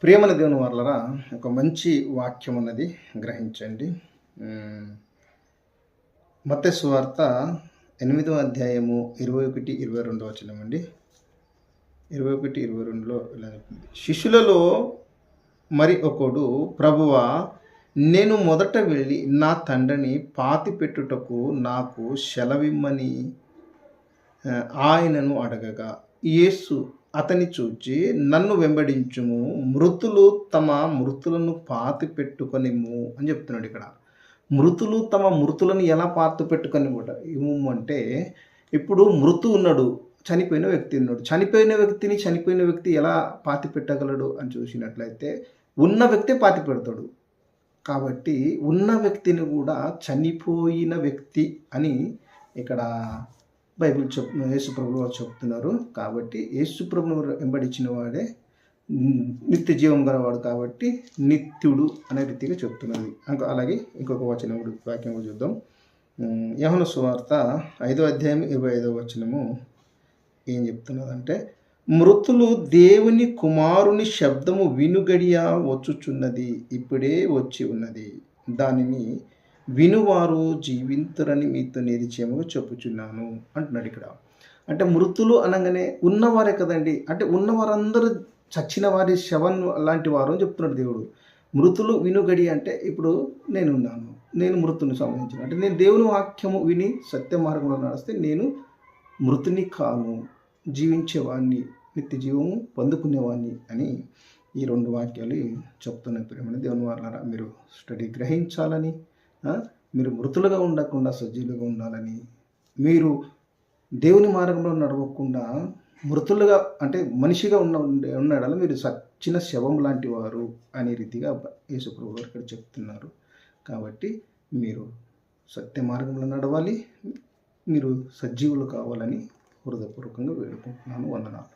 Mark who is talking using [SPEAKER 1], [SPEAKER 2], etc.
[SPEAKER 1] ప్రియమైన దేవుని వాళ్ళరా, ఒక మంచి వాక్యం ఉన్నది, గ్రహించండి. మత్తయి సువార్త 8వ అధ్యాయము 21, 22 వచనం అండి. 21, 22లో ఇలా చెప్తుంది. శిష్యులలో మరి ఒకడు, ప్రభువా, నేను మొదట వెళ్ళి నా తండ్రిని పాతిపెట్టుటకు నాకు సెలవిమ్మని ఆయనను అడగగా, యేసు అతని చూచి, నన్ను వెంబడించుము, మృతులు తమ మృతులను పాతి పెట్టుకొనిమ్ము అని చెప్తున్నాడు ఇక్కడ. మృతులు తమ మృతులను ఎలా పాతి పెట్టుకొని ఇమ్ము అంటే, ఇప్పుడు మృతు ఉన్నాడు, చనిపోయిన వ్యక్తి ఉన్నాడు. చనిపోయిన వ్యక్తి ఎలా పాతి పెట్టగలడు అని చూసినట్లయితే, ఉన్న వ్యక్తే పాతి పెడతాడు. కాబట్టి ఉన్న వ్యక్తిని కూడా చనిపోయిన వ్యక్తి అని ఇక్కడ బైబిల్ యేసుప్రభులు వారు చెప్తున్నారు. కాబట్టి యేసుప్రభును వెంబడించిన వాడే నిత్య జీవం గలవాడు, కాబట్టి నిత్యుడు అనే రీతిగా చెప్తున్నది. అలాగే ఇంకొక వాక్యం కూడా చూద్దాం. యోహాను సువార్త 5వ అధ్యాయం 25వ వచనము ఏం చెప్తున్నదంటే, మృతులు దేవుని కుమారుని శబ్దము వినుగడియా వచ్చుచున్నది, ఇప్పుడే వచ్చి ఉన్నది, దానిని వినువారు జీవింతురని మీతో నిశ్చయముగా చెప్పుచున్నాను అంటున్నాడు ఇక్కడ. అంటే మృతులు అనగానే ఉన్నవారే కదండి. అంటే ఉన్నవారందరూ చచ్చిన వారి శవం లాంటి వారు అని చెప్తున్నాడు దేవుడు. మృతులు వినుగడి అంటే ఇప్పుడు నేనున్నాను, నేను మృతుని సంబంధించిన, అంటే నేను దేవుని వాక్యము విని సత్య మార్గంలో నడిస్తే నేను మృతుని కాను, జీవించేవాడిని, నిత్య జీవము పొందుకునేవాడిని అని ఈ 2 వాక్యాలు చెప్తున్నాయి. ప్రియమైన దేవుని వారలారా, మీరు స్టడీ గ్రహించాలని, మీరు మృతులుగా ఉండకుండా సజీవులుగా ఉండాలని, మీరు దేవుని మార్గంలో నడవకుండా మృతులుగా అంటే మనిషిగా ఉన్నాడని మీరు సచ్చిన శవం లాంటి వారు అనే రీతిగా యేసుప్రభువు గారు ఇక్కడ చెప్తున్నారు. కాబట్టి మీరు సత్య మార్గంలో నడవాలి, మీరు సజీవులు కావాలని హృదయపూర్వకంగా వేడుకుంటున్నాను. వందనాలు.